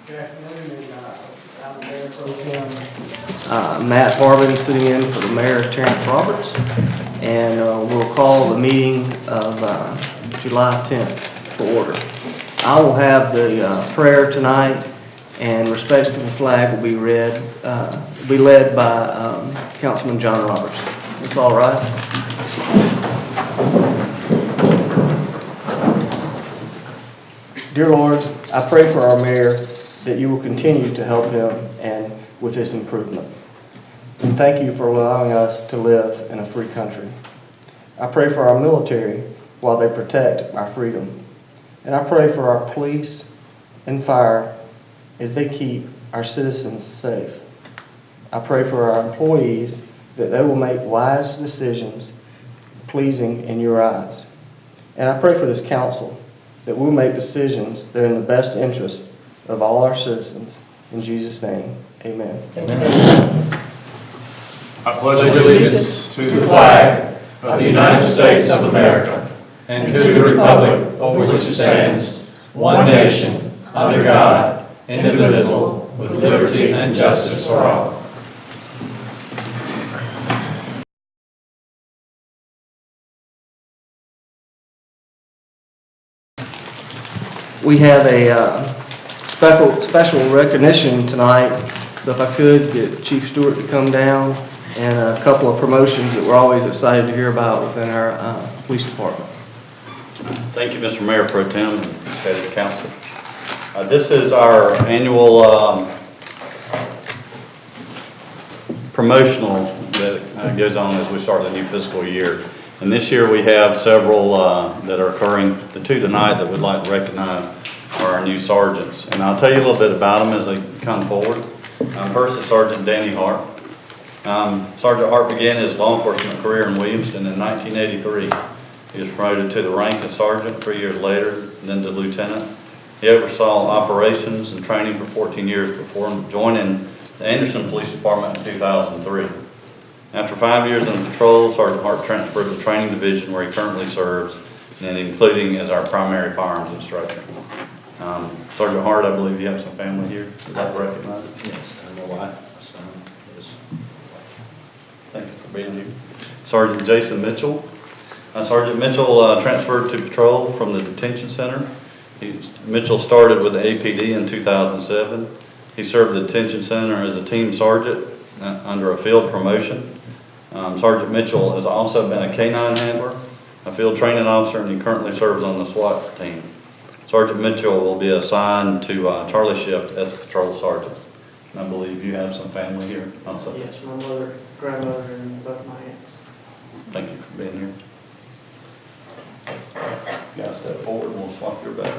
Good afternoon, and I'm Mayor Pro Tem Matt Harbin, sitting in for the Mayor Terrence Roberts, and we'll call the meeting of July 10th to order. I will have the prayer tonight, and respects to the flag will be led by Councilman John Roberts. That's all right. Dear Lord, I pray for our mayor that you will continue to help him and with this improvement. And thank you for allowing us to live in a free country. I pray for our military while they protect our freedom. And I pray for our police and fire as they keep our citizens safe. I pray for our employees that they will make wise decisions pleasing in your eyes. And I pray for this council that we'll make decisions that are in the best interest of all our citizens. In Jesus' name, amen. Amen. I pledge allegiance to the flag of the United States of America and to the republic for which it stands, one nation, under God, indivisible, with liberty and justice for all. We have a special recognition tonight, so if I could get Chief Stewart to come down, and a couple of promotions that we're always excited to hear about within our police department. Thank you, Mr. Mayor Pro Tem and Head of the Council. This is our annual promotional that goes on as we start the new fiscal year. And this year we have several that are occurring. The two tonight that we'd like to recognize are our new sergeants. And I'll tell you a little bit about them as they come forward. First is Sergeant Danny Hart. Sergeant Hart began his law enforcement career in Williamston in 1983. He was promoted to the rank of sergeant 3 years later, then to lieutenant. He oversaw operations and training for 14 years before joining the Anderson Police Department in 2003. After 5 years in patrol, Sergeant Hart transferred to the training division where he currently serves, and including as our primary firearms instructor. Sergeant Hart, I believe you have some family here. Would like to recognize it? Yes, I know why. Yes. Thank you for being here. Sergeant Jason Mitchell. Sergeant Mitchell transferred to patrol from the detention center. Mitchell started with the APD in 2007. He served the detention center as a team sergeant under a field promotion. Sergeant Mitchell has also been a K-9 handler, a field training officer, and he currently serves on the SWAT team. Sergeant Mitchell will be assigned to Charlie Shift as a patrol sergeant. And I believe you have some family here also. Yes, my mother, grandmother, and both my aunts. Thank you for being here. You guys step forward and we'll swap your back.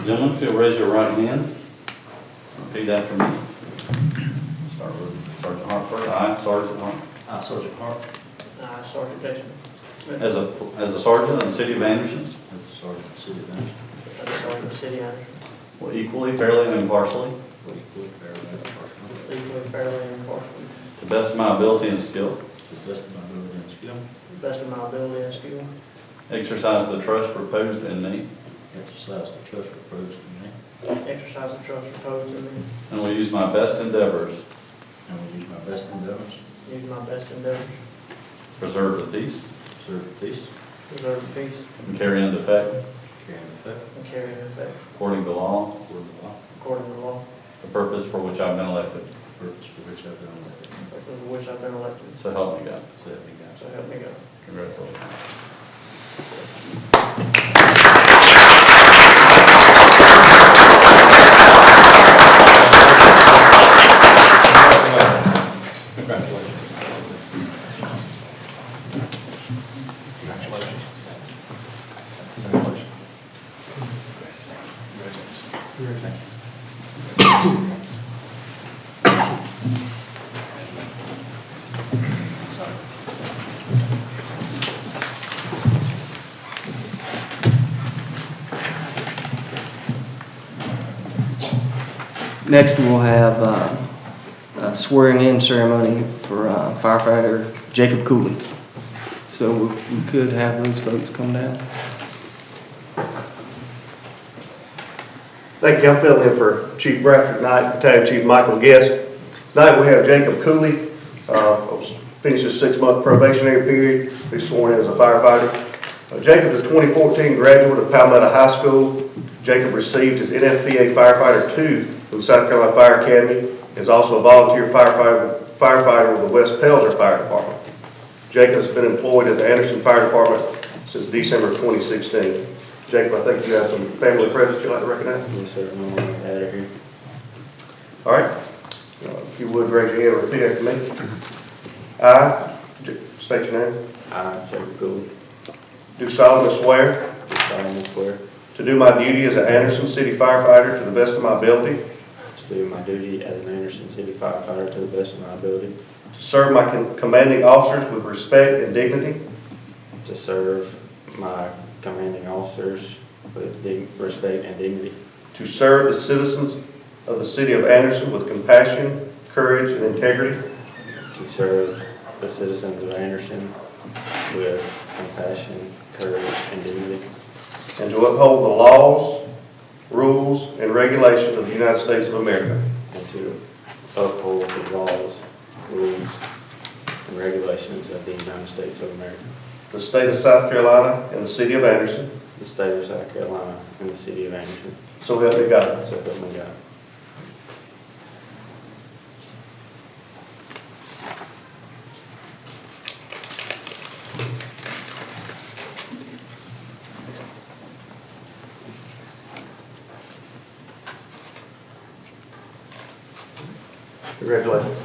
Gentlemen, if you'll raise your right hand, repeat after me. Start with Sergeant Hart first. I, Sergeant Hart. I, Sergeant Hart. I, Sergeant Jason Smith. As a sergeant in the city of Anderson, As a sergeant in the city of Anderson. As a sergeant of the city of Anderson. will equally, fairly, and impartially, Will equally, fairly, and impartially, Equally, fairly, and impartially. to the best of my ability and skill, to the best of my ability and skill, To the best of my ability and skill. exercise the trust reposed in me, exercise the trust reposed in me, Exercise the trust reposed in me. and will use my best endeavors and will use my best endeavors Use my best endeavors. to preserve the peace to serve the peace, Preserve the peace. and carry into effect, carry into effect, And carry into effect. according to law, according to law, According to law. the purpose for which I've been elected. the purpose for which I've been elected. For which I've been elected. So help me God. So help me God. So help me God. Congratulations. Next, we'll have a swearing-in ceremony for firefighter Jacob Cooley. So we could have those folks come down. Thank you. I'm filling in for Chief Bradford tonight, Battalion Chief Michael Guest. Tonight we have Jacob Cooley, finished his 6-month probationary period, he's sworn in as a firefighter. Jacob is a 2014 graduate of Palmetto High School. Jacob received his NFPA Firefighter 2 from the South Carolina Fire Academy, is also a volunteer firefighter with the West Pelzer Fire Department. Jacob has been employed at the Anderson Fire Department since December of 2016. Jacob, I think you have some family presence you'd like to recognize? Yes, sir. I'm going to add it here. All right. If you would, raise your hand and repeat after me. I, state your name, I, Jacob Cooley, do solemnly swear do solemnly swear to do my duty as an Anderson City firefighter to the best of my ability, to do my duty as an Anderson City firefighter to the best of my ability, to serve my commanding officers with respect and dignity, to serve my commanding officers with respect and dignity, to serve the citizens of the city of Anderson with compassion, courage, and integrity, to serve the citizens of Anderson with compassion, courage, and dignity, and to uphold the laws, rules, and regulations of the United States of America, and to uphold the laws, rules, and regulations of the United States of America, the state of South Carolina, and the city of Anderson. the state of South Carolina, and the city of Anderson. So help me God. So help me God. Congratulations.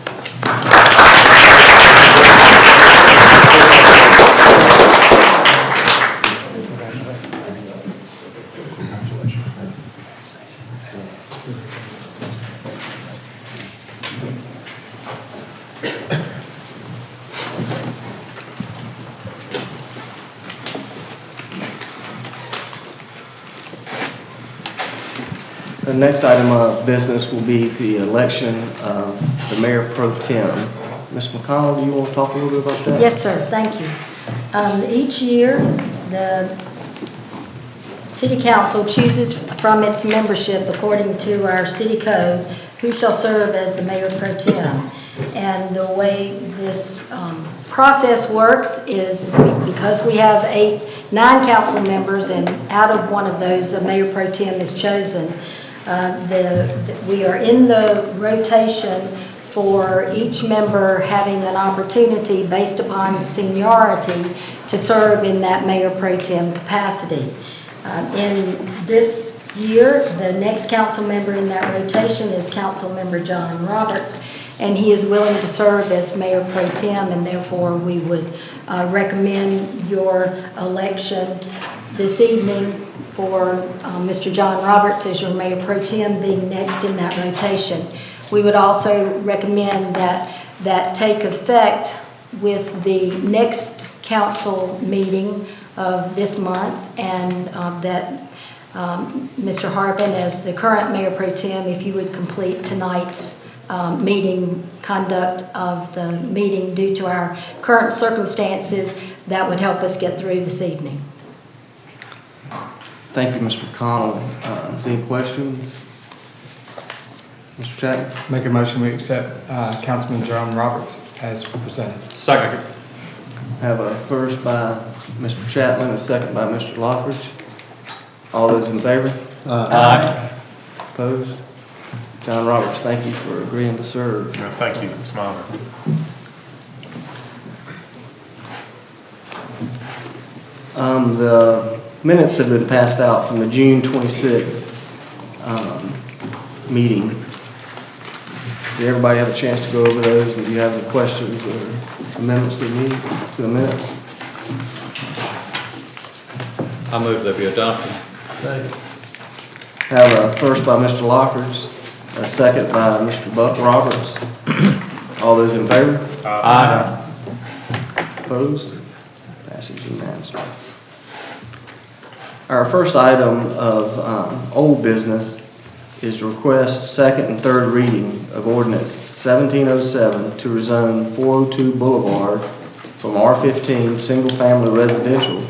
The next item of business will be the election of the Mayor Pro Tem. Ms. McConnell, do you want to talk a little bit about that? Yes, sir. Thank you. Each year, the City Council chooses from its membership, according to our city code, who shall serve as the Mayor Pro Tem. And the way this process works is because we have 9 council members, and out of one of those, a Mayor Pro Tem is chosen. We are in the rotation for each member having an opportunity based upon seniority to serve in that Mayor Pro Tem capacity. In this year, the next council member in that rotation is Council Member John Roberts, and he is willing to serve as Mayor Pro Tem, and therefore we would recommend your election this evening for Mr. John Roberts as your Mayor Pro Tem, being next in that rotation. We would also recommend that take effect with the next council meeting of this month, and that Mr. Harbin, as the current Mayor Pro Tem, if you would complete tonight's meeting conduct of the meeting due to our current circumstances, that would help us get through this evening. Thank you, Mr. McConnell. Is there any questions? Mr. Chapman? Make a motion we accept Councilman John Roberts as presented. Second. Have a first by Mr. Chapman, a second by Mr. Lockridge. All those in favor? Aye. Opposed? John Roberts, thank you for agreeing to serve. No, thank you. It's my honor. The minutes have been passed out from the June 26th meeting. Did everybody have a chance to go over those? And do you have any questions or amendments to the minutes? I move that we adopt them. Have a first by Mr. Lockridge, a second by Mr. Buck Roberts. All those in favor? Aye. Opposed? Passes unanimously. Our first item of old business is to request second and third reading of Ordinance 1707 to rezone 402 Boulevard from R15 Single Family Residential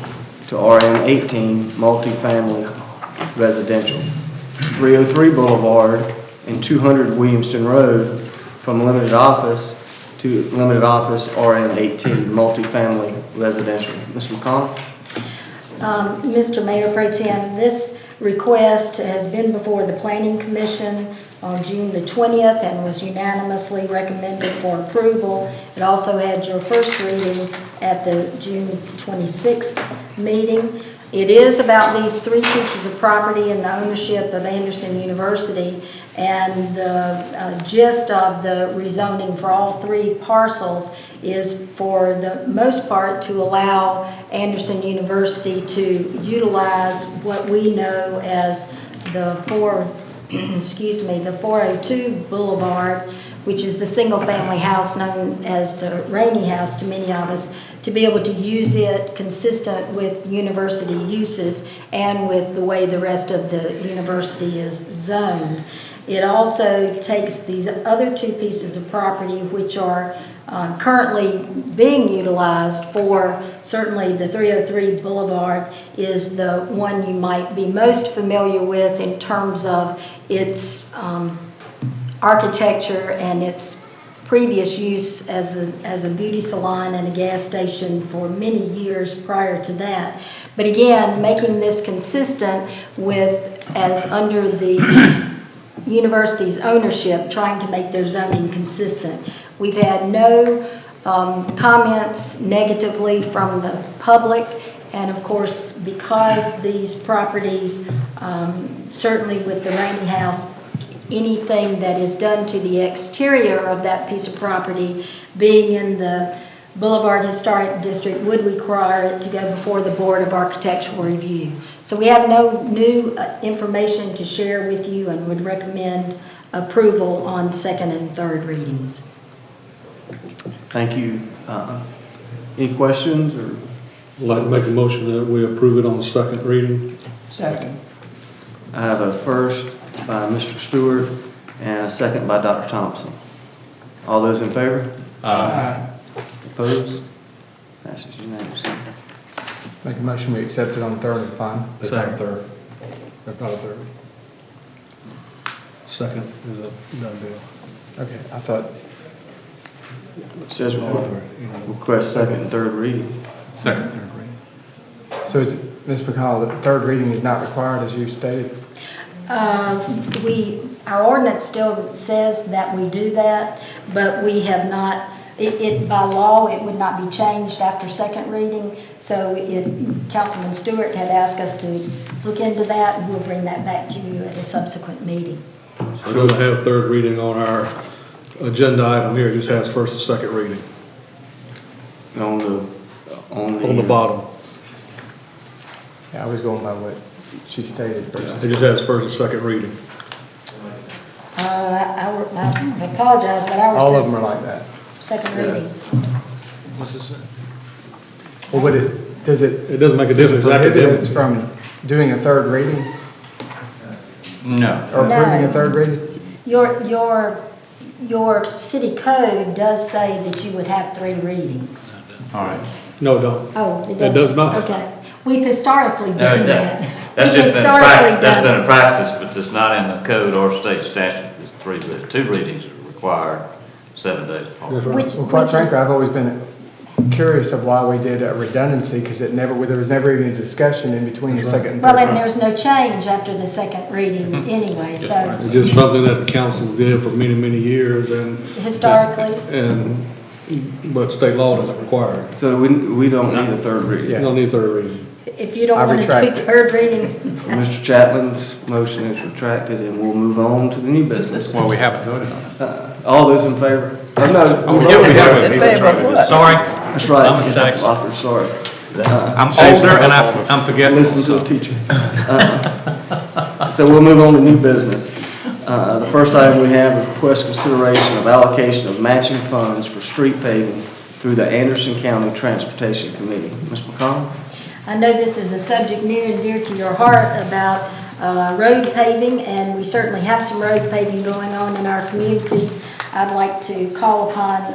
to RM18 Multifamily Residential, 303 Boulevard and 200 Williamston Road from limited office to limited office RM18 Multifamily Residential. Ms. McConnell? Mr. Mayor Pro Tem, this request has been before the Planning Commission on June the 20th and was unanimously recommended for approval. It also had your first reading at the June 26th meeting. It is about these three pieces of property in the ownership of Anderson University, and the gist of the rezoning for all three parcels is for the most part to allow Anderson University to utilize what we know as the 402 Boulevard, which is the single-family house known as the Rainey House to many of us, to be able to use it consistent with university uses and with the way the rest of the university is zoned. It also takes these other two pieces of property, which are currently being utilized for, certainly the 303 Boulevard is the one you might be most familiar with in terms of its architecture and its previous use as a beauty salon and a gas station for many years prior to that. But again, making this consistent with, as under the university's ownership, trying to make their zoning consistent. We've had no comments negatively from the public, and of course, because these properties, certainly with the Rainey House, anything that is done to the exterior of that piece of property, being in the Boulevard Historic District, would require it to go before the Board of Architectural Review. So we have no new information to share with you and would recommend approval on second and third readings. Thank you. Any questions? Or I'd like to make a motion that we approve it on second reading. Second. I have a first by Mr. Stewart and a second by Dr. Thompson. All those in favor? Aye. Opposed? Passes unanimously. Make a motion we accept it on third and final. That's not a third. That's not a third. Second is a done deal. Okay, I thought, It says request second and third reading. second, third reading. So it's, Ms. McCall, the third reading is not required as you stated? Our ordinance still says that we do that, but we have not, by law, it would not be changed after second reading. So if Councilman Stewart had asked us to look into that, we'll bring that back to you at a subsequent meeting. So we'll have third reading on our agenda item here, it just has first and second reading On the bottom. Yeah, I was going by what she stated first. It just has first and second reading. I apologize, but ours All of them says are like that. second reading. What's this say? Well, but does it It doesn't make a difference prohibit us academically. from doing a third reading No. or approving No. a third reading? Your city code does say that you would have three readings. All right. No, it don't. Oh, it It does? does not. Okay. We've historically No, done no. that. That's We've just been a historically practice, that's done been a practice, but it's not in the code or state statute. It's two readings are required 7 days apart. That's right. Which Well, quite is- frankly, I've always been curious of why we did a redundancy, because there was never even a discussion in between the second and third. Well, and there's no change after the second reading anyway, It's so just something that the council did for many, many years historically, but state law doesn't require it. So we don't need a third reading. You don't need third reading. if you don't I want to retract do it. third reading, Mr. Chapman's motion is retracted and we'll move on to the new business. Well, we haven't voted on it. All those in favor? Oh, no. Sorry. That's right. I'm a mistake. Author, sorry. I'm older and I'm forgetful. Listen to the teacher. So we'll move on to new business. The first item we have is request consideration of allocation of matching funds for street paving through the Anderson County Transportation Committee. Ms. McConnell? I know this is a subject near and dear to your heart about road paving, and we certainly have some road paving going on in our community. I'd like to call upon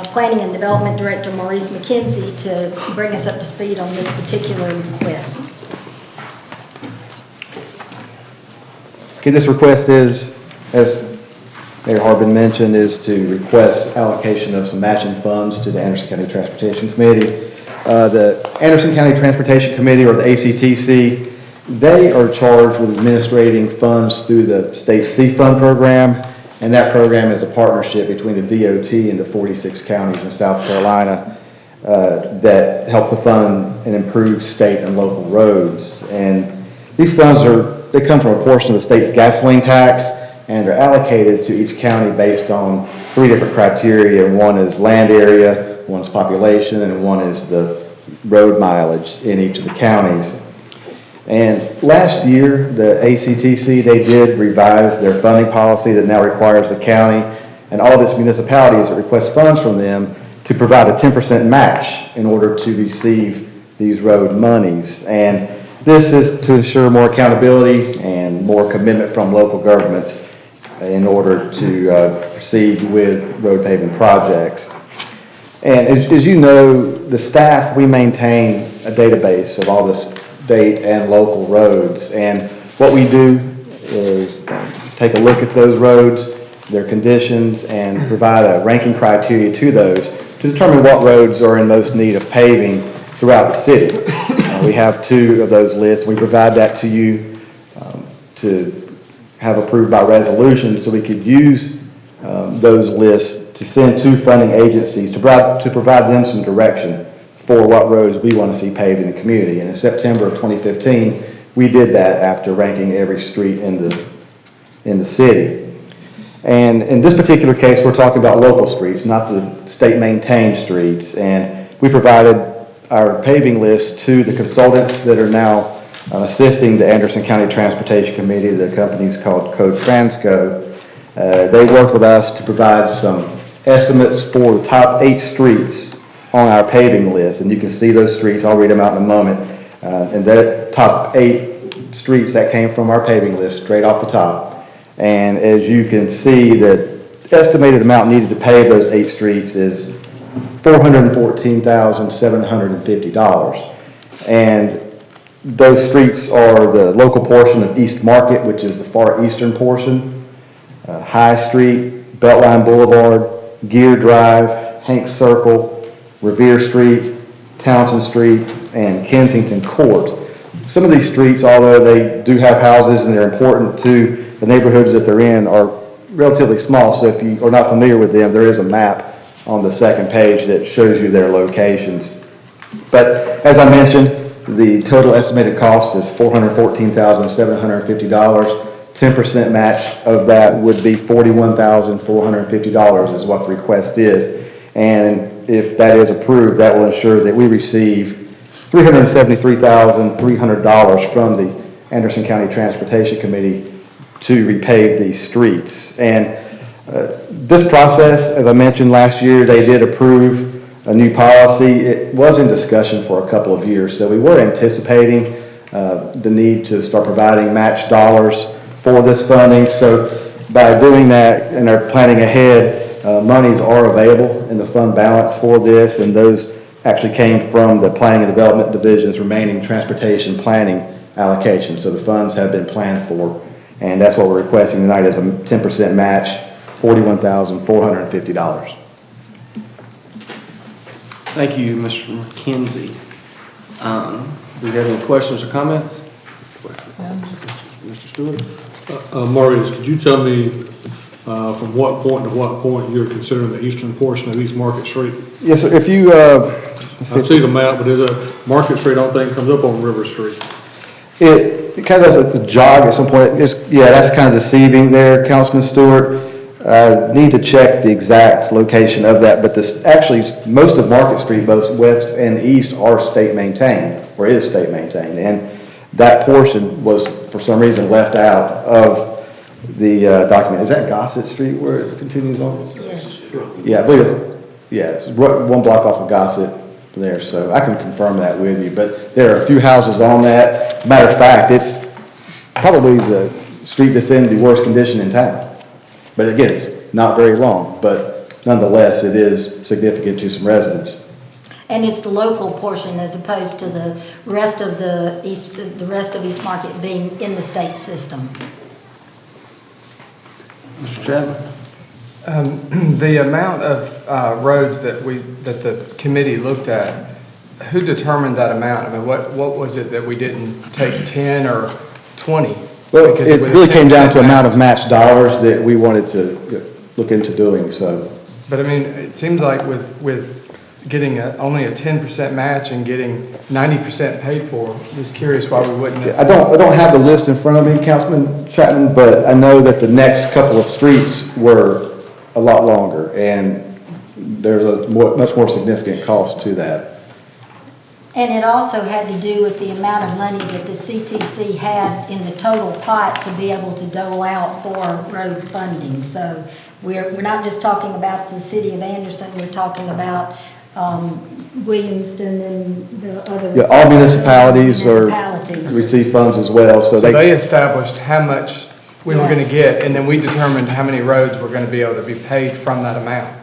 Planning and Development Director Maurice McKenzie to bring us up to speed on this particular request. Okay, this request is, as Mayor Harbin mentioned, is to request allocation of some matching funds to the Anderson County Transportation Committee. The Anderson County Transportation Committee, or the ACTC, they are charged with administrating funds through the state C-Fund program, and that program is a partnership between the DOT and the 46 counties in South Carolina that help to fund and improve state and local roads. And these funds they come from a portion of the state's gasoline tax, and are allocated to each county based on 3 different criteria. One is land area, one is population, and one is the road mileage in each of the counties. And last year, the ACTC, they did revise their funding policy that now requires the county and all of its municipalities that request funds from them to provide a 10% match in order to receive these road monies. And this is to ensure more accountability and more commitment from local governments in order to proceed with road paving projects. And as you know, the staff, we maintain a database of all the state and local roads. And what we do is take a look at those roads, their conditions, and provide a ranking criteria to those to determine what roads are in most need of paving throughout the city. We have 2 of those lists. We provide that to you to have approved by resolution, so we could use those lists to send to funding agencies to provide them some direction for what roads we want to see paved in the community. And in September of 2015, we did that after ranking every street in the city. And in this particular case, we're talking about local streets, not the state-maintained streets. And we provided our paving list to the consultants that are now assisting the Anderson County Transportation Committee. The company's called Code Transco. They worked with us to provide some estimates for the top 8 streets on our paving list, and you can see those streets. I'll read them out in a moment. And that top 8 streets that came from our paving list straight off the top. And as you can see, the estimated amount needed to pave those 8 streets is $414,750. And those streets are the local portion of East Market, which is the far eastern portion, High Street, Beltline Boulevard, Gear Drive, Hanks Circle, Revere Street, Townsend Street, and Kensington Court. Some of these streets, although they do have houses and they're important to the neighborhoods that they're in, are relatively small. So if you are not familiar with them, there is a map on the second page that shows you their locations. But as I mentioned, the total estimated cost is $414,750. 10% match of that would be $41,450 is what the request is. And if that is approved, that will ensure that we receive $373,300 from the Anderson County Transportation Committee to repave these streets. And this process, as I mentioned last year, they did approve a new policy. It was in discussion for a couple of years, so we were anticipating the need to start providing match dollars for this funding. So by doing that and are planning ahead, monies are available in the fund balance for this, and those actually came from the Planning and Development Division's remaining transportation planning allocation. So the funds have been planned for, and that's what we're requesting tonight is a 10% match, $41,450. Thank you, Mr. McKenzie. Do you have any questions or comments? Mr. Stewart? Maurice, could you tell me from what point to what point you're considering the eastern portion of East Market Street? Yes, sir. If you, I see the map, but is a Market Street, I don't think comes up on River Street. it kind of does a jog at some point. Yeah, that's kind of deceiving there, Councilman Stewart. Need to check the exact location of that, but this actually, most of Market Street, both west and east, are state maintained, or is state maintained, and that portion was, for some reason, left out of the document. Is that Gossett Street where it continues on? Yes. Yeah, I believe it. Yeah, it's one block off of Gossett there, so I can confirm that with you. But there are a few houses on that. As a matter of fact, it's probably the street that's in the worst condition in town. But again, it's not very long, but nonetheless, it is significant to some residents. And it's the local portion as opposed to the rest of the rest of East Market being in the state system. Mr. Chapman? The amount of roads that the committee looked at, who determined that amount? I mean, what was it that we didn't take 10 or 20? Well, Because it with a really came down to 10% amount of matched dollars that we wanted to look into doing, so. But I mean, it seems like with getting only a 10% match and getting 90% paid for, just curious why we wouldn't. I don't have the list in front of me, Councilman Chapman, but I know that the next couple of streets were a lot longer, and there's a much more significant cost to that. And it also had to do with the amount of money that the CTC had in the total pot to be able to dole out for road funding. So we're not just talking about the city of Anderson, we're talking about Williamston and the other. Yeah, all municipalities municipalities. receive funds as well, so So they they, established how much we were Yes. going to get, and then we determined how many roads were going to be able to be paid from that amount.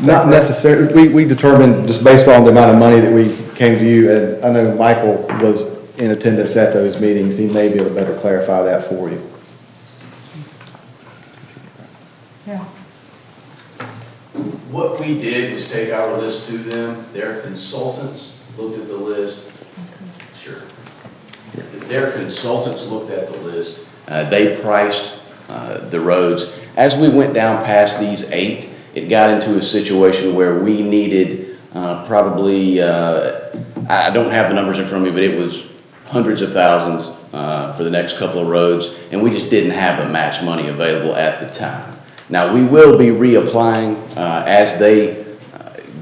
not necessarily, we determined just based on the amount of money that we came to you, and I know Michael was in attendance at those meetings, he may be able to better clarify that for you. Yeah. What we did was take our list to them, their consultants looked at the list. Sure. Their consultants looked at the list, they priced the roads. As we went down past these 8, it got into a situation where we needed probably, I don't have the numbers in front of me, but it was hundreds of thousands for the next couple of roads, and we just didn't have the match money available at the time. Now, we will be reapplying as they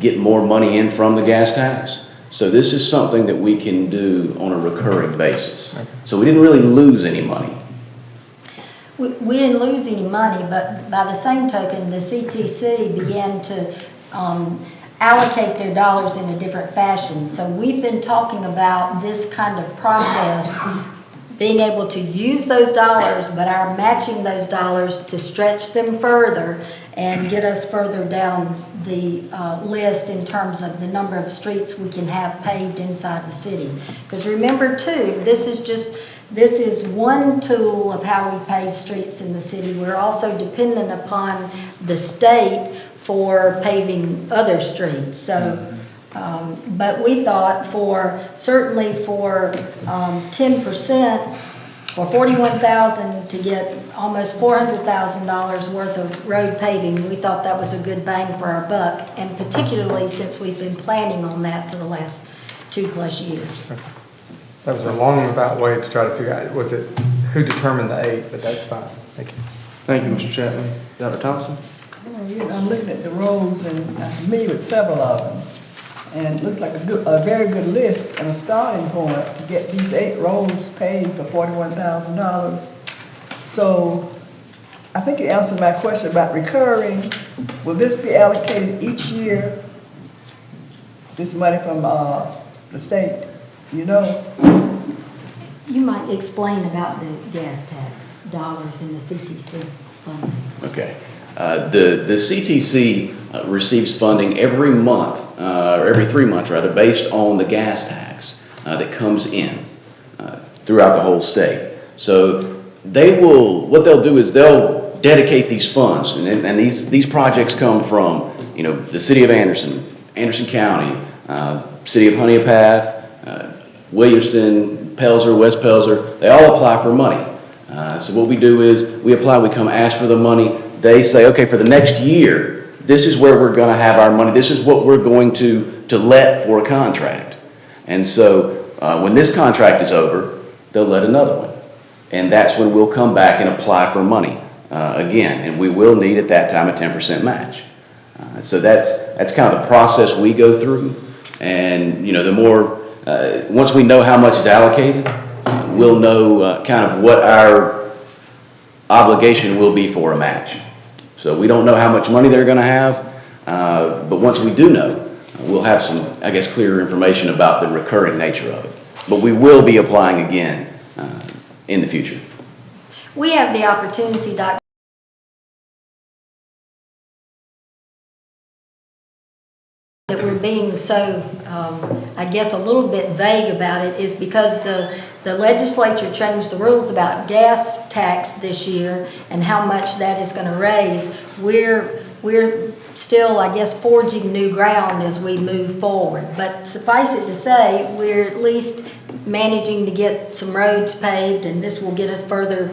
get more money in from the gas tax. So this is something that we can do on a recurring basis. So we didn't really lose any money. We didn't lose any money, but by the same token, the CTC began to allocate their dollars in a different fashion. So we've been talking about this kind of process, being able to use those dollars, but our matching those dollars to stretch them further and get us further down the list in terms of the number of streets we can have paved inside the city. Because remember too, this is one tool of how we pave streets in the city. We're also dependent upon the state for paving other streets. So, but we thought certainly for 10%, for $41,000 to get almost $400,000 worth of road paving, we thought that was a good bang for our buck, and particularly since we've been planning on that for the last 2+ years. That was a long about way to try to figure out, was it, who determined the 8, but that's fine. Thank you. Thank you, Mr. Chapman. Dr. Thompson? I'm looking at the roads and I'm familiar with several of them. And it looks like a very good list and a starting point to get these 8 roads paid for $41,000. So I think you answered my question about recurring. Will this be allocated each year? This money from the state, you know? You might explain about the gas tax dollars in the CTC fund. Okay. The CTC receives funding every month, or every 3 months rather, based on the gas tax that comes in throughout the whole state. So what they'll do is they'll dedicate these funds, and these projects come from, the city of Anderson, Anderson County, city of Honeypath, Williamston, Pelzer, West Pelzer. They all apply for money. So what we do is we apply, we come ask for the money. They say, okay, for the next year, this is where we're going to have our money. This is what we're going to let for a contract. And so when this contract is over, they'll let another one. And that's when we'll come back and apply for money again. And we will need at that time a 10% match. So that's kind of the process we go through. And, the more, once we know how much is allocated, we'll know kind of what our obligation will be for a match. So we don't know how much money they're going to have, but once we do know, we'll have some, I guess, clearer information about the recurring nature of it. But we will be applying again in the future. We have the opportunity, Dr. that we're being so, I guess, a little bit vague about it is because the legislature changed the rules about gas tax this year and how much that is going to raise. We're still, I guess, forging new ground as we move forward. But suffice it to say, we're at least managing to get some roads paved, and this will get us further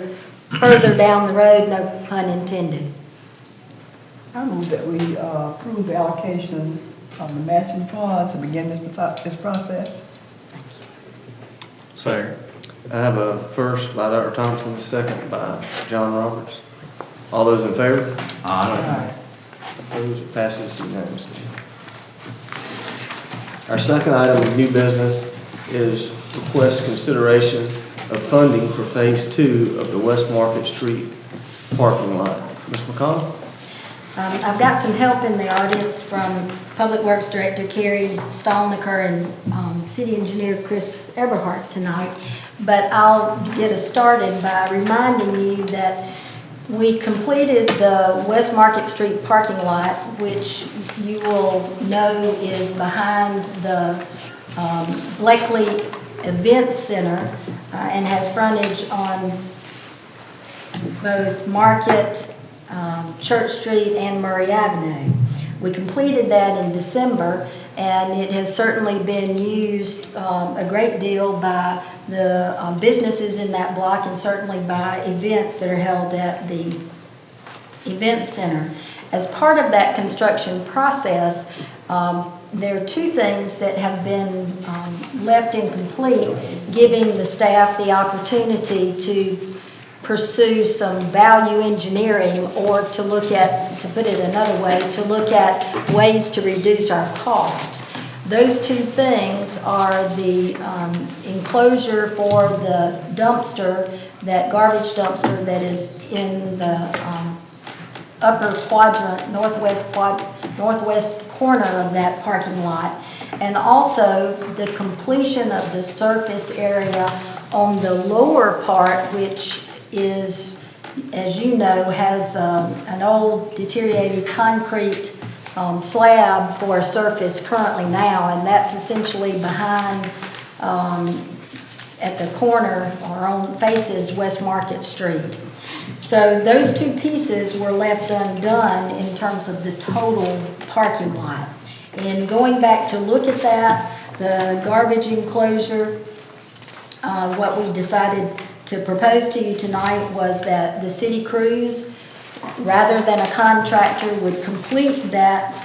down the road, no pun intended. I move that we approve the allocation of the matching funds to begin this process. Second. I have a first by Dr. Thompson, a second by John Roberts. All those in favor? Aye. Opposed? It passes unanimously. Our second item of new business is request consideration of funding for Phase 2 of the West Market Street parking lot. Ms. McConnell? I've got some help in the audience from Public Works Director Carrie Stallnicker and City Engineer Chris Eberhardt tonight, but I'll get us started by reminding you that we completed the West Market Street parking lot, which you will know is behind the Blakely Event Center and has frontage on both Market, Church Street and Murray Avenue. We completed that in December, and it has certainly been used a great deal by the businesses in that block and certainly by events that are held at the event center. As part of that construction process, there are two things that have been left incomplete, giving the staff the opportunity to pursue some value engineering, or to look at, to put it another way, to look at ways to reduce our cost. Those two things are the enclosure for the dumpster, that garbage dumpster that is in the upper quadrant, northwest corner of that parking lot, and also the completion of the surface area on the lower part, which is, as you know, has an old deteriorated concrete slab for a surface currently now, and that's essentially behind at the corner or on faces West Market Street. So those two pieces were left undone in terms of the total parking lot. And going back to look at that, the garbage enclosure, what we decided to propose to you tonight was that the city crews, rather than a contractor, would complete that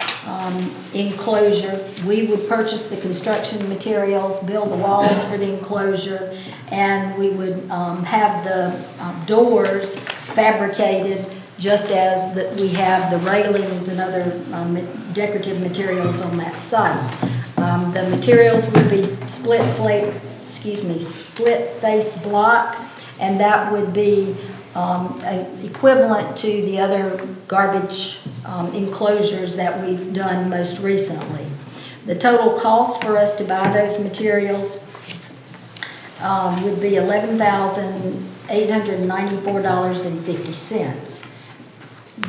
enclosure. We would purchase the construction materials, build the walls for the enclosure, and we would have the doors fabricated just as we have the railings and other decorative materials on that site. The materials would be split face block, and that would be equivalent to the other garbage enclosures that we've done most recently. The total cost for us to buy those materials would be $11,894.50.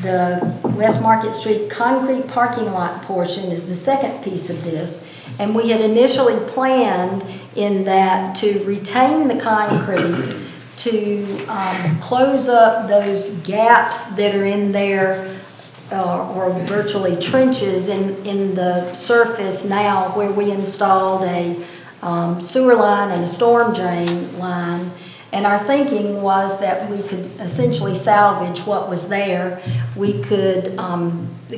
The West Market Street concrete parking lot portion is the second piece of this, and we had initially planned in that to retain the concrete, to close up those gaps that are in there, or virtually trenches in the surface now, where we installed a sewer line and a storm drain line. And our thinking was that we could essentially salvage what was there. We could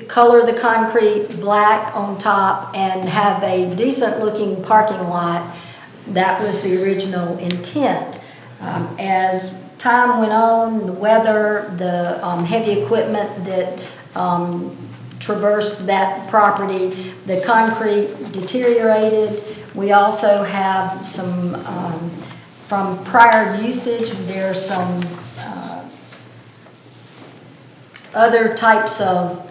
color the concrete black on top and have a decent looking parking lot. That was the original intent. As time went on, the weather, the heavy equipment that traversed that property, the concrete deteriorated. We also have some, from prior usage, there's some other types of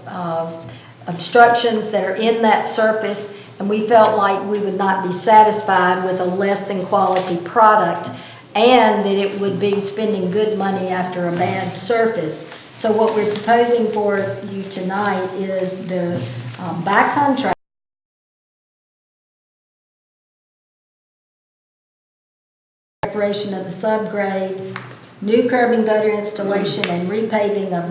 obstructions that are in that surface, and we felt like we would not be satisfied with a less than quality product. and that it would be spending good money after a bad surface. So what we're proposing for you tonight is the by contract preparation of the subgrade, new curb and gutter installation, and repaving of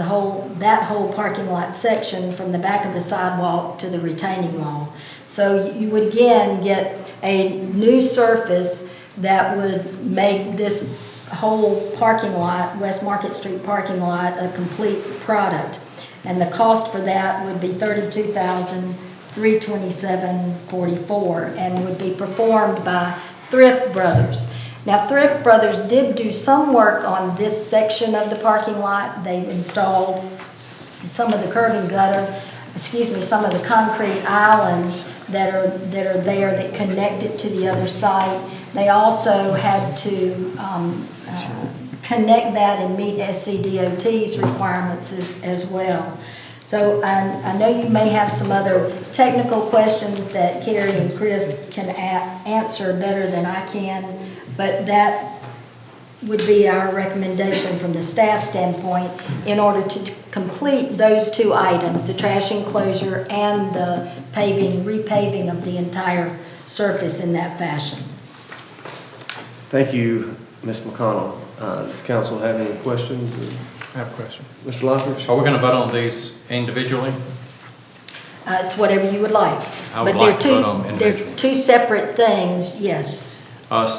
that whole parking lot section from the back of the sidewalk to the retaining wall. So you would again get a new surface that would make this whole parking lot, West Market Street parking lot, a complete product. And the cost for that would be $32,327.44 and would be performed by Thrift Brothers. Now, Thrift Brothers did do some work on this section of the parking lot. They installed some of the curb and gutter, some of the concrete islands that are there that connect it to the other site. They also had to connect that and meet SCDOT's requirements as well. So I know you may have some other technical questions that Carrie and Chris can answer better than I can, but that would be our recommendation from the staff standpoint in order to complete those two items, the trash enclosure and the repaving of the entire surface in that fashion. Thank you, Ms. McConnell. Does council have any questions? I have a question. Mr. Lockridge? Are we going to vote on these individually? It's whatever you would like. I would like to vote on them individually. They're two separate things, yes.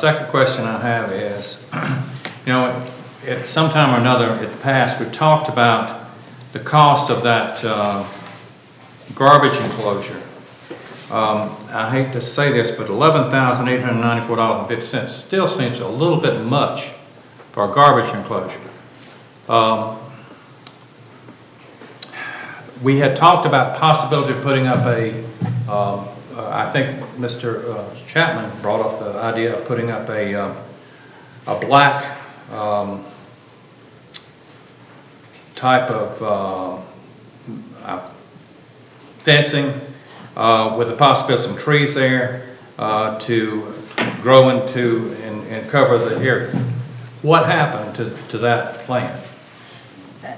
Second question I have is, at some time or another in the past, we've talked about the cost of that garbage enclosure. I hate to say this, but $11,894.50 still seems a little bit much for a garbage enclosure. We had talked about possibility of putting up I think Mr. Chapman brought up the idea of putting up a black type of fencing with the possibility of some trees there to grow into and cover the area. What happened to that plan?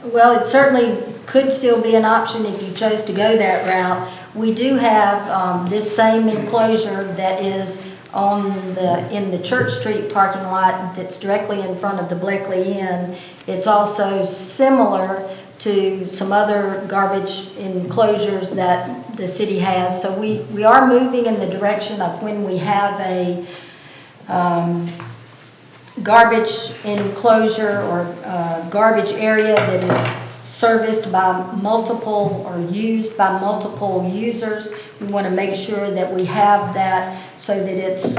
Well, it certainly could still be an option if you chose to go that route. We do have this same enclosure that is in the Church Street parking lot that's directly in front of the Bleckley Inn. It's also similar to some other garbage enclosures that the city has. So we are moving in the direction of when we have a garbage enclosure or garbage area that is serviced by multiple or used by multiple users. We want to make sure that we have that so that it's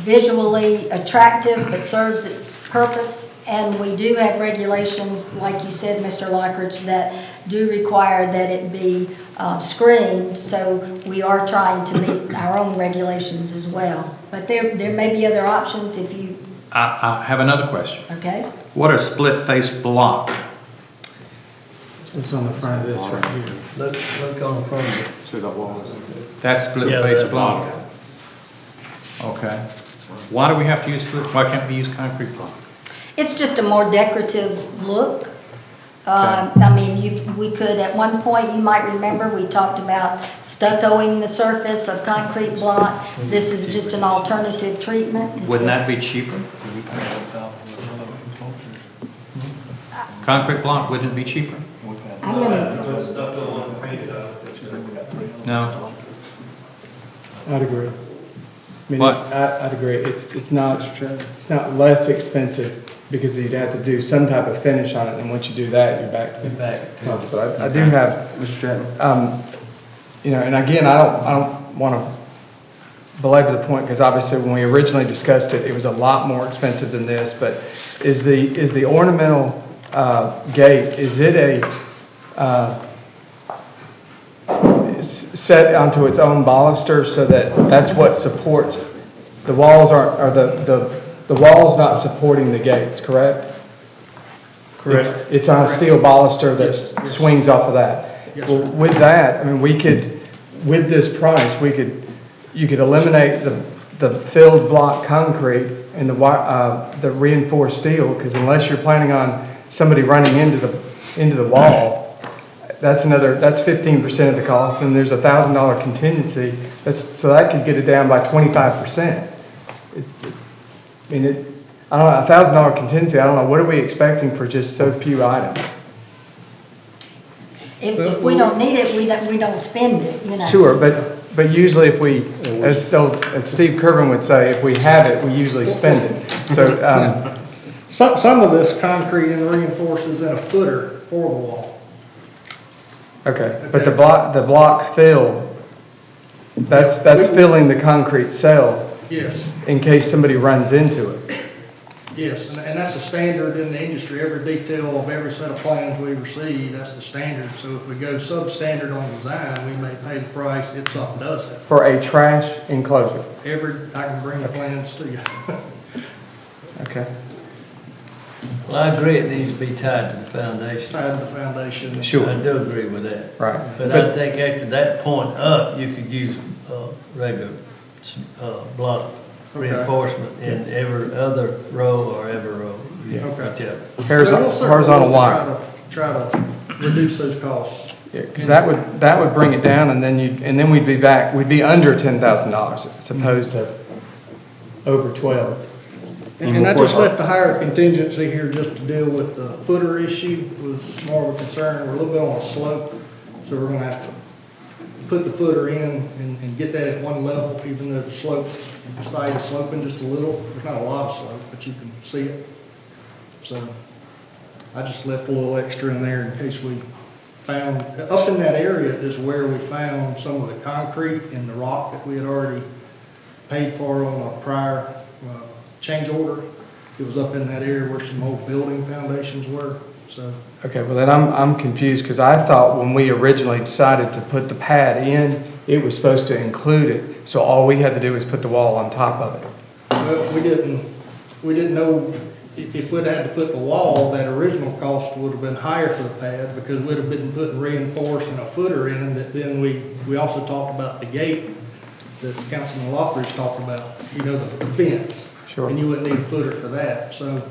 visually attractive but serves its purpose. And we do have regulations, like you said, Mr. Lockridge, that do require that it be screened. So we are trying to meet our own regulations as well. But there may be other options if you... I have another question. Okay. What is split face block? It's on the front of this right here. Look on the front of it. To the walls. That's split face block. Okay. Why do we have to use why can't we use concrete block? It's just a more decorative look. I mean, we could, at one point, you might remember, we talked about stuccoing the surface of concrete block. This is just an alternative treatment. Wouldn't that be cheaper? Concrete block, wouldn't it be cheaper? I'm gonna, No? I'd agree. I mean, What? I'd agree. It's not less expensive because you'd have to do some type of finish on it, and once you do that, you're back to cost. But I do have, Mr. Chapman? And again, I don't want to belabor the point because obviously when we originally discussed it, it was a lot more expensive than this. But is the ornamental gate, is it set onto its own baluster so that that's what supports the walls the wall's not supporting the gates, correct? Correct. It's on a steel baluster that swings off of that. Yes, Well, sir. with that, I mean, with this price, you could eliminate the filled block concrete and the reinforced steel, because unless you're planning on somebody running into the wall, that's 15% of the cost, and there's $1,000 contingency, so that could get it down by 25%. I don't know, $1,000 contingency, I don't know, what are we expecting for just so few items? If we don't need it, we don't spend it, you know. Sure, but usually if we, as Steve Kervin would say, if we have it, we usually spend it. So, Some of this concrete and reinforces in a footer for the wall. okay, but the block fill, that's filling the concrete cells Yes, in case somebody runs into it. yes, and that's a standard in the industry. Every detail of every set of plans we receive, that's the standard. So if we go substandard on design, we may pay the price if something does happen. For a trash enclosure. I can bring the plans to you. Okay. Well, I agree it needs to be tied to the foundation. Tied to the foundation. Sure. I do agree with that. Right. But I think after that point up, you could use, regular, block Okay. reinforcement in every other row or every row. Yeah. Okay. Whichever. So we'll certainly Horizontal wire. Try to reduce those costs. Yeah, because that would bring it down, and then we'd be back, we'd be under $10,000 as opposed to over 12. And I just left a higher contingency here just to deal with the footer issue, was more of a concern. We're a little bit on a slope, so we're gonna have to put the footer in and get that at one level, even though the side is sloping just a little. There's not a lot of slope, but you can see it. So I just left a little extra in there in case we found, up in that area is where we found some of the concrete and the rock that we had already paid for on a prior change order. It was up in that area where some old building foundations were, so. Okay, well then I'm confused, because I thought when we originally decided to put the pad in, it was supposed to include it, so all we had to do was put the wall on top of it. Well, we didn't know if we'd had to put the wall, that original cost would have been higher for the pad, because we'd have been putting reinforcing a footer in, and then we also talked about the gate that Councilman Lockridge talked about, the fence. Sure. And you wouldn't need a footer for that. So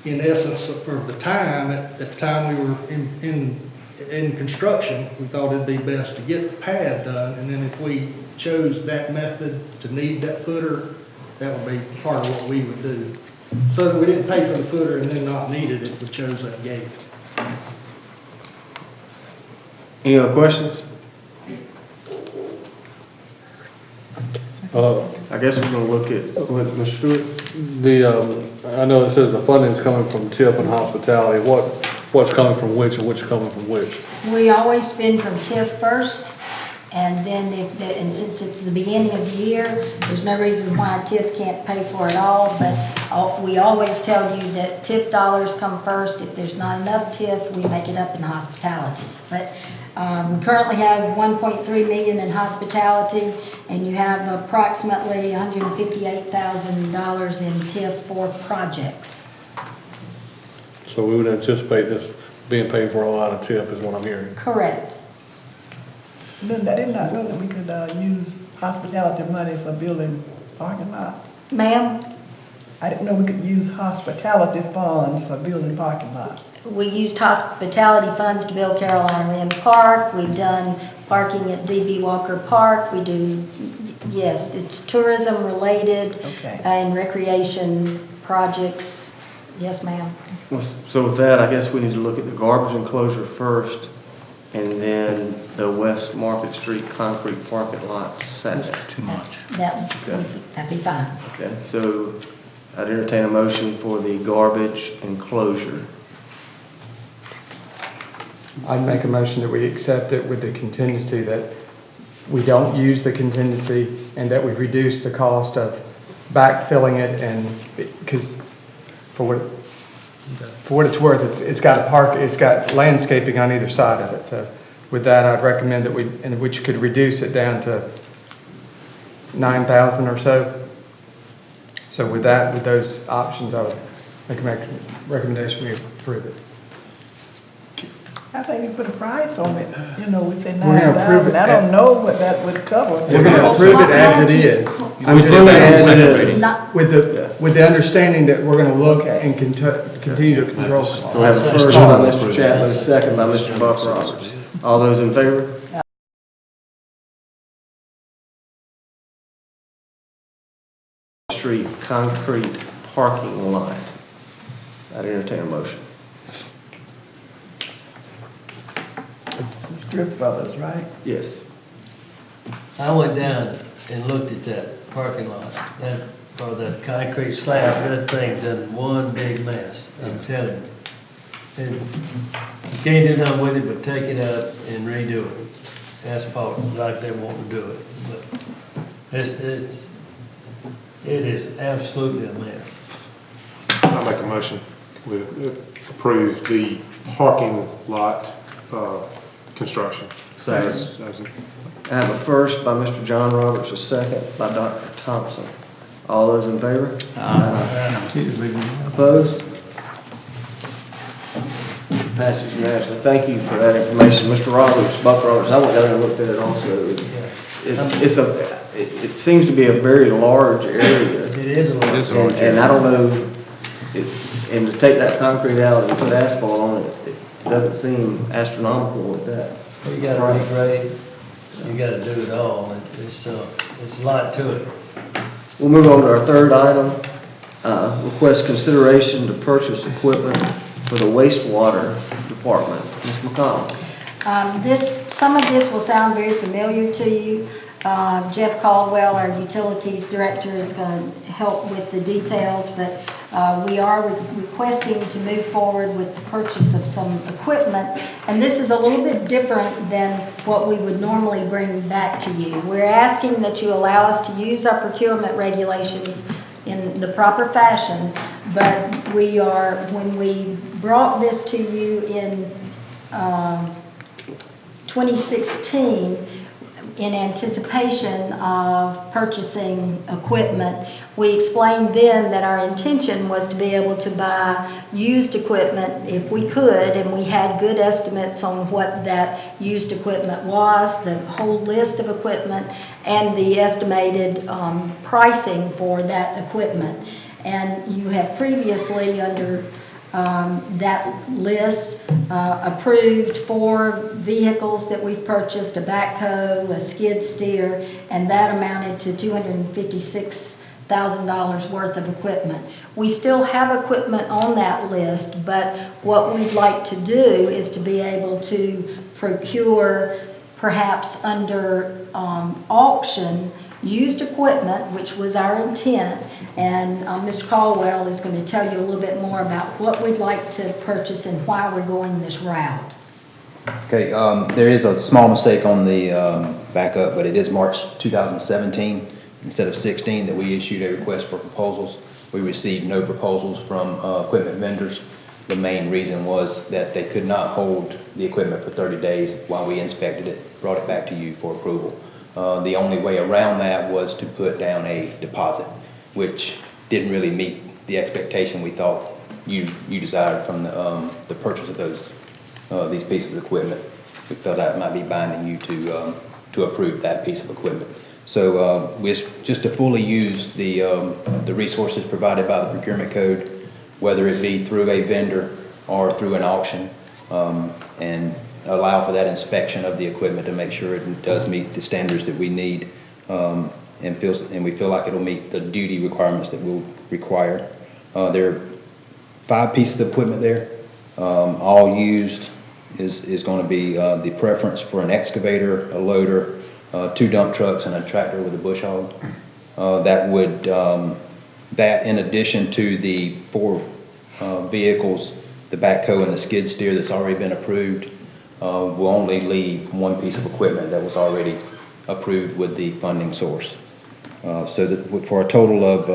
in essence, for the time, at the time we were in construction, we thought it'd be best to get the pad done, and then if we chose that method to need that footer, that would be part of what we would do. So that we didn't pay for the footer and then not need it if we chose that gate. Any other questions? I guess we're gonna look at, go ahead, Mr. Stewart. I know it says the funding's coming from TIF and hospitality. What's coming from which and which coming from which? We always spend from TIF first, and then and since it's the beginning of the year, there's no reason why TIF can't pay for it all, but we always tell you that TIF dollars come first. If there's not enough TIF, we make it up in hospitality. But we currently have $1.3 million in hospitality, and you have approximately $158,000 in TIF for projects. So we would anticipate this being paid for a lot of TIF is what I'm hearing. Correct. Linda, I did not know that we could use hospitality money for building parking lots. Ma'am? I didn't know we could use hospitality funds for building parking lots. We used hospitality funds to build Carolina Rim Park. We've done parking at D.B. Walker Park. We do, yes, it's tourism related. Okay. And recreation projects. Yes, ma'am. So with that, I guess we need to look at the garbage enclosure first, and then the West Market Street concrete parking lot second. Too much. That'd be fine. Okay, so I'd entertain a motion for the garbage enclosure. I'd make a motion that we accept it with the contingency that we don't use the contingency and that we reduce the cost of backfilling it, and because for what it's worth, it's got landscaping on either side of it. So with that, I'd recommend that which could reduce it down to $9,000 or so. So with that, with those options, I would make a recommendation we approve it. I think we put a price on it, we say We're gonna approve it 9,000. I don't know what that would cover. We're going to approve it as it is. I'm just saying, with with the understanding that we're gonna look Okay. and continue to control So costs. we have a first by Mr. Chapman, a second by Mr. Buck Roberts. All those in favor? Street concrete parking lot. I'd entertain a motion. Grip Brothers, right? Yes. I went down and looked at that parking lot, or that concrete slab, that thing's in one big mess, I'm telling you. And you can't do nothing with it but take it up and redo it, asphalt like they want to do it. But it is absolutely a mess. I make a motion, we approve the parking lot, construction. Second. I have a first by Mr. John Roberts, a second by Dr. Thompson. All those in favor? Opposed? Passes unanimously. Thank you for that information. Mr. Roberts, Buck Roberts, I went down and looked at it also. It seems to be a very large area. It is a lot. And I don't know, and to take that concrete out and put asphalt on it, it doesn't seem astronomical with that. You gotta regrade, you gotta do it all, and it's a lot to it. We'll move on to our third item. Request consideration to purchase equipment for the wastewater department. Ms. McConnell. Some of this will sound very familiar to you. Jeff Caldwell, our utilities director, is going to help with the details, but we are requesting to move forward with the purchase of some equipment, and this is a little bit different than what we would normally bring back to you. We're asking that you allow us to use our procurement regulations in the proper fashion, but when we brought this to you in 2016, in anticipation of purchasing equipment, we explained then that our intention was to be able to buy used equipment if we could, and we had good estimates on what that used equipment was, the whole list of equipment, and the estimated pricing for that equipment. And you have previously, under that list, approved 4 vehicles that we've purchased, a backhoe, a skid steer, and that amounted to $256,000 worth of equipment. We still have equipment on that list, but what we'd like to do is to be able to procure, perhaps under auction, used equipment, which was our intent, and Mr. Caldwell is going to tell you a little bit more about what we'd like to purchase and why we're going this route. Okay, there is a small mistake on the backup, but it is March 2017 instead of 16 that we issued a request for proposals. We received no proposals from equipment vendors. The main reason was that they could not hold the equipment for 30 days while we inspected it, brought it back to you for approval. The only way around that was to put down a deposit, which didn't really meet the expectation we thought you desired from the purchase of these pieces of equipment. We felt that might be binding you to approve that piece of equipment. So just to fully use the resources provided by the procurement code, whether it be through a vendor or through an auction, and allow for that inspection of the equipment to make sure it does meet the standards that we need, and we feel like it'll meet the duty requirements that we'll require. There are 5 pieces of equipment there, all used. Is going to be the preference for an excavator, a loader, 2 dump trucks, and a tractor with a bush hog. That in addition to the 4 vehicles, the backhoe and the skid steer that's already been approved, will only leave 1 piece of equipment that was already approved with the funding source. So that for a total of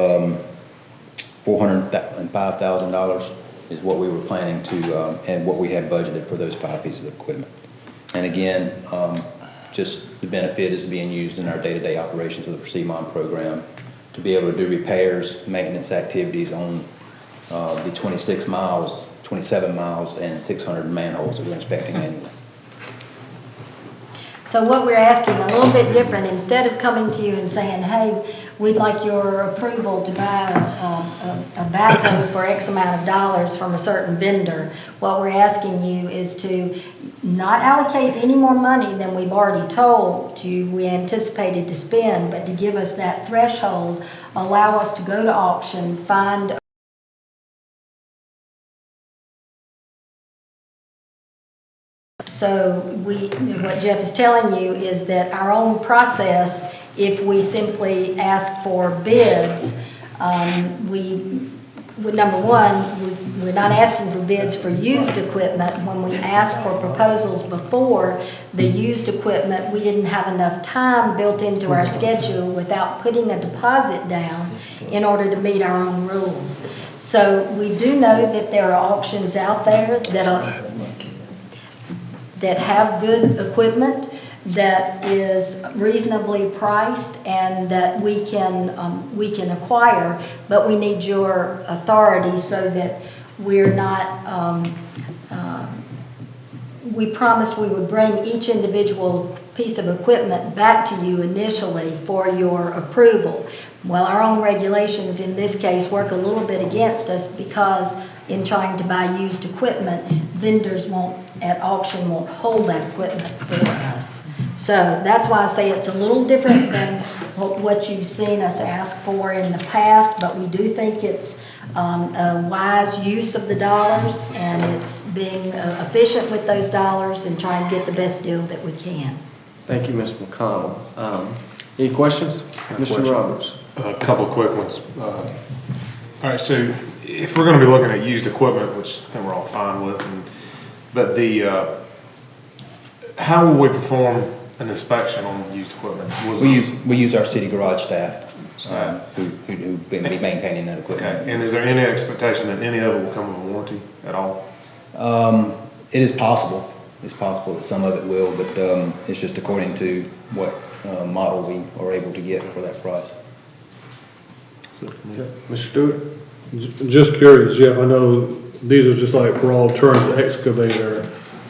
$405,000 is what we were planning to, and what we had budgeted for those 5 pieces of equipment. And again, just the benefit is being used in our day-to-day operations of the CMON program to be able to do repairs, maintenance activities on the 27 miles, and 600 manholes that we're inspecting annually. So what we're asking, a little bit different, instead of coming to you and saying, hey, we'd like your approval to buy a backhoe for X amount of dollars from a certain vendor, what we're asking you is to not allocate any more money than we've already told you we anticipated to spend, but to give us that threshold, allow us to go to auction, find So what Jeff is telling you is that our own process, if we simply ask for bids, number one, we're not asking for bids for used equipment. When we asked for proposals before, the used equipment, we didn't have enough time built into our schedule without putting a deposit down in order to meet our own rules. So we do know that there are auctions out there that have good equipment that is reasonably priced and that we can acquire, but we need your authority so that we're not, we promised we would bring each individual piece of equipment back to you initially for your approval. Well, our own regulations in this case work a little bit against us because in trying to buy used equipment, vendors at auction won't hold that equipment for us. So that's why I say it's a little different than what you've seen us ask for in the past, but we do think it's a wise use of the dollars, and it's being efficient with those dollars and trying to get the best deal that we can. Thank you, Ms. McConnell. Any questions? Mr. Roberts? A couple of quick ones. All right, so if we're going to be looking at used equipment, which I think we're all fine with, but how will we perform an inspection on used equipment? We use our city garage staff who be maintaining that equipment. Okay. And is there any expectation that any of it will come with a warranty at all? It is possible. It's possible that some of it will, but it's just according to what model we are able to get for that price. Mr. Stewart? Just curious, Jeff, I know these are just like broad terms, excavator,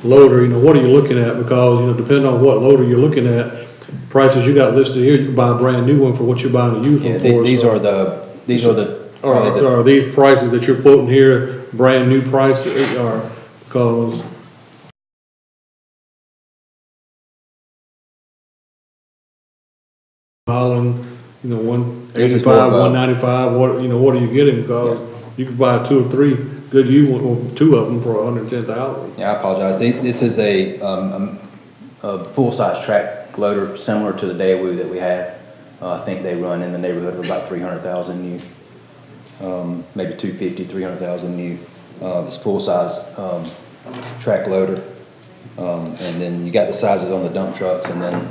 loader, what are you looking at? Because, depending on what loader you're looking at, prices you got listed here, you can buy a brand new one for what you're buying a used one for. Are these prices that you're quoting here brand new prices, or because Holland, 185, 195, what are you getting? Because you could buy 2 or 3 good used ones, 2 of them for $110,000. Yeah, I apologize. This is a full-size track loader similar to the Daewoo that we have. I think they run in the neighborhood of about 300,000 new, maybe 250, 300,000 new. It's full-size track loader, and then you got the sizes on the dump trucks, and then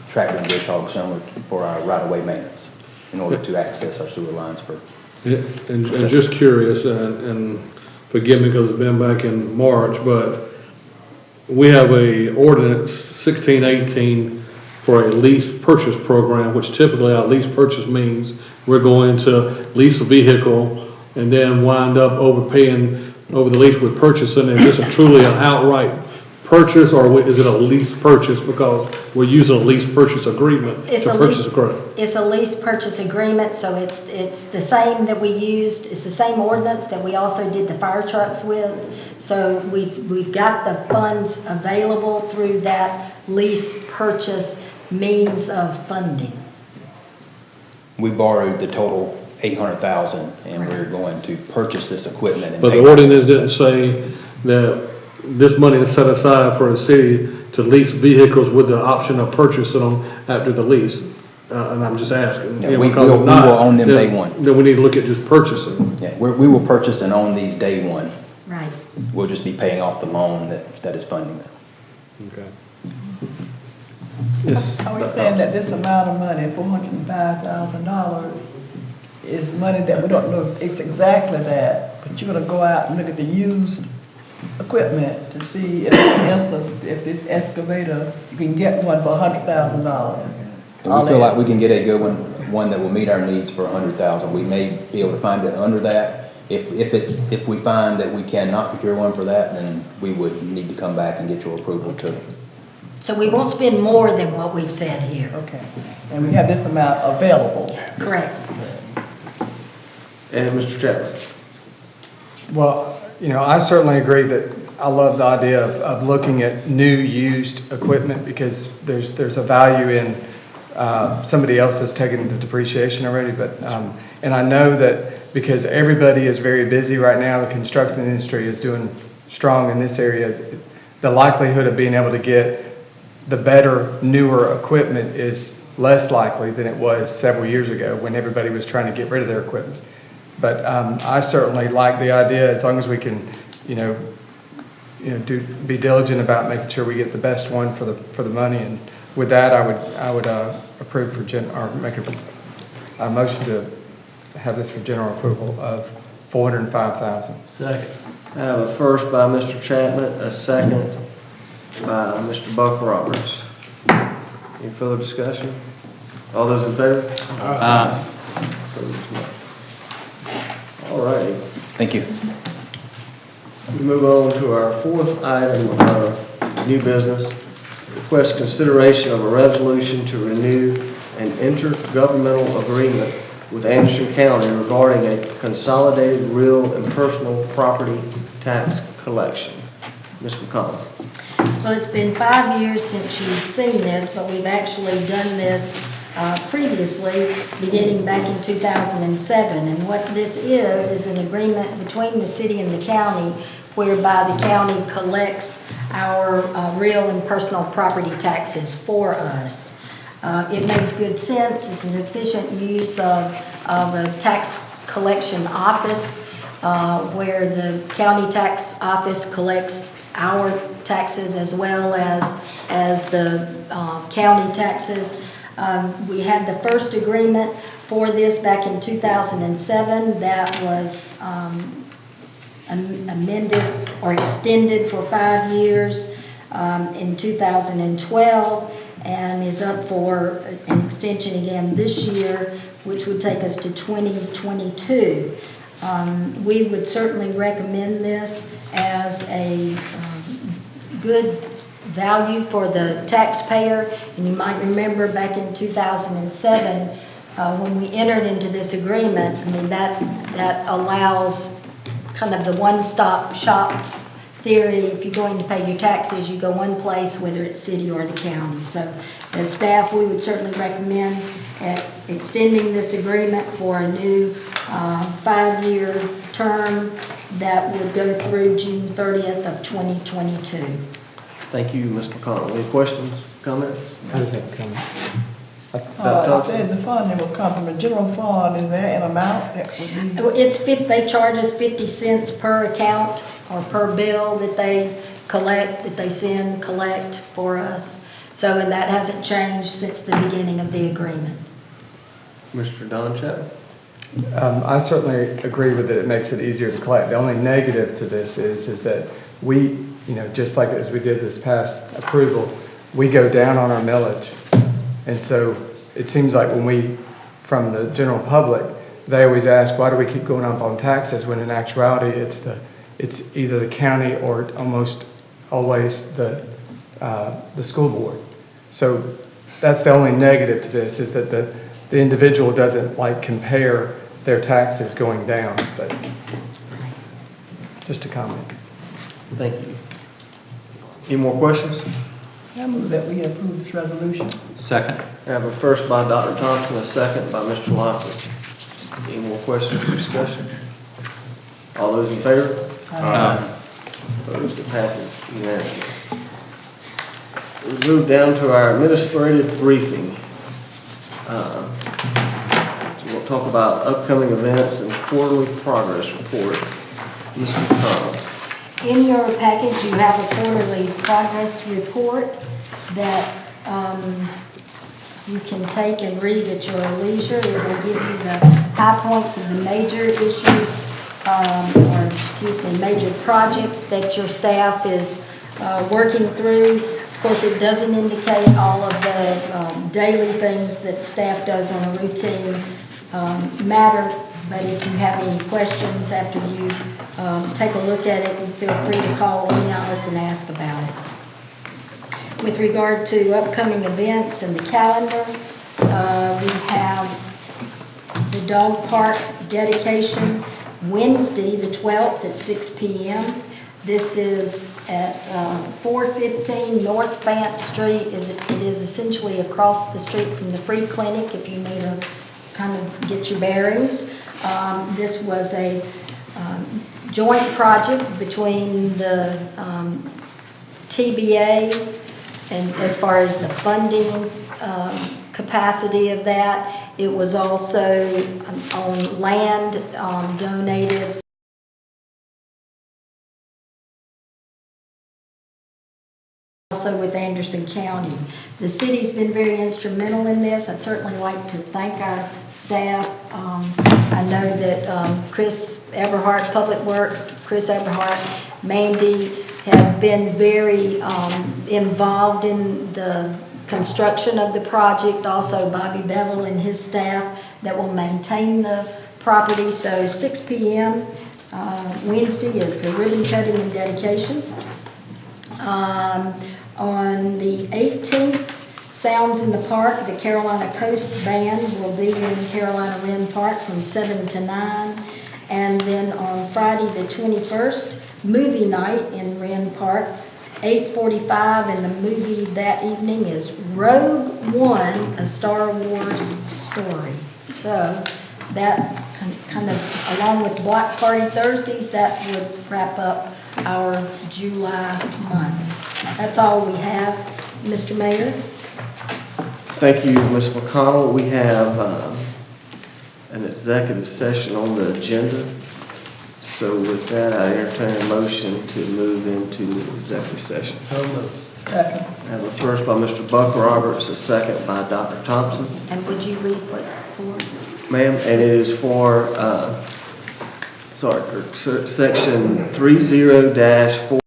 tractor and bush hog similar for our right-of-way maintenance in order to access our sewer lines for. And just curious, and forgive me because it's been back in March, but we have a ordinance 1618 for a lease purchase program, which typically our lease purchase means we're going to lease a vehicle and then wind up overpaying over the lease with purchasing. Is this truly an outright purchase, or is it a lease purchase because we're using a lease purchase agreement to purchase a credit? It's a lease purchase agreement, so it's the same that we used. It's the same ordinance that we also did the fire trucks with. So we've got the funds available through that lease purchase means of funding. We borrowed the total $800,000, and we're going to purchase this equipment. And but the ordinance didn't say that this money is set aside for the city to lease vehicles with the option of purchasing them after the lease. And I'm just asking. Yeah, we will own them day one. Then we need to look at just purchasing. Yeah, we will purchase and own these day one. Right. We'll just be paying off the loan that is funding them. Okay. Are we saying that this amount of money, $405,000, is money that we don't know if it's exactly that, but you're gonna go out and look at the used equipment to see if, for instance, if this excavator, you can get one for $100,000. We feel like we can get a good one that will meet our needs for $100,000. We may be able to find it under that. If we find that we cannot procure one for that, then we would need to come back and get your approval to So we won't spend more than what we've said here. Okay, and we have this amount available. Correct. And Mr. Chapman? Well, I certainly agree that I love the idea of looking at new used equipment because there's a value in somebody else has taken the depreciation already, but and I know that because everybody is very busy right now, the construction industry is doing strong in this area, the likelihood of being able to get the better, newer equipment is less likely than it was several years ago when everybody was trying to get rid of their equipment. But I certainly like the idea as long as we can, be diligent about making sure we get the best one for the money. And with that, I would approve or make a motion to have this for general approval of $405,000. Second. I have a first by Mr. Chapman, a second by Mr. Buck Roberts. Any further discussion? All those in favor? Opposed, no. All right. Thank you. We move on to our fourth item of new business. Request consideration of a resolution to renew an intergovernmental agreement with Anderson County regarding a consolidated real and personal property tax collection. Ms. McConnell. Well, it's been 5 years since you've seen this, but we've actually done this previously, beginning back in 2007. And what this is an agreement between the city and the county whereby the county collects our real and personal property taxes for us. It makes good sense. It's an efficient use of a tax collection office where the county tax office collects our taxes as well as the county taxes. We had the first agreement for this back in 2007 that was amended or extended for 5 years in 2012 and is up for an extension again this year, which would take us to 2022. We would certainly recommend this as a good value for the taxpayer. And you might remember back in 2007 when we entered into this agreement, I mean that allows kind of the one-stop shop theory. If you're going to pay your taxes, you go one place, whether it's city or the county. So as staff, we would certainly recommend extending this agreement for a new 5-year term that would go through June 30th of 2022. Thank you, Ms. McConnell. Any questions, comments? I just have a comment. It says the funding will come from the general fund. Is there an amount that would be? They charge us 50 cents per account or per bill that they collect, that they collect for us. So, and that hasn't changed since the beginning of the agreement. Mr. Don Chapman? I certainly agree with it. It makes it easier to collect. The only negative to this is that we, just like as we did this past approval, we go down on our millage. And so it seems like from the general public, they always ask, why do we keep going up on taxes when in actuality it's either the county or almost always the school board. So that's the only negative to this, is that the individual doesn't compare their taxes going down, but just a comment. Thank you. Any more questions? I move that we approve this resolution. Second. I have a first by Dr. Thompson, a second by Mr. Loftus. Any more questions or discussion? All those in favor? Opposed? It passes unanimously. We move down to our administrative briefing. We'll talk about upcoming events and quarterly progress report. Ms. McConnell. In your package, you have a quarterly progress report that you can take and read at your leisure. It will give you the high points of the major issues, major projects that your staff is working through. Of course, it doesn't indicate all of the daily things that staff does on a routine matter, but if you have any questions after you take a look at it, feel free to call any of us and ask about it. With regard to upcoming events and the calendar, we have the dog park dedication Wednesday, the 12th at 6 p.m. This is at 415 North Fayette Street. It is essentially across the street from the free clinic if you need to kind of get your bearings. This was a joint project between the TBA and as far as the funding capacity of that. It was also on land donated also with Anderson County. The city's been very instrumental in this. I'd certainly like to thank our staff. I know that Chris Everhart, Public Works, Chris Everhart, Mandy have been very involved in the construction of the project. Also Bobby Bevel and his staff that will maintain the property. So 6 p.m. Wednesday is the ribbon cutting and dedication. On the 18th, Sounds in the Park, the Carolina Coast Band will be in Carolina Wren Park from 7 to 9. And then on Friday the 21st, movie night in Wren Park, 8:45, and the movie that evening is Rogue One, a Star Wars story. So that kind of, along with Block Party Thursdays, that would wrap up our July month. That's all we have, Mr. Mayor. Thank you, Ms. McConnell. We have an executive session on the agenda. So with that, I entertain a motion to move into executive session. So moved. Second. I have a first by Mr. Buck Roberts, a second by Dr. Thompson. And would you read what for? Ma'am, and it is for, section 30-4.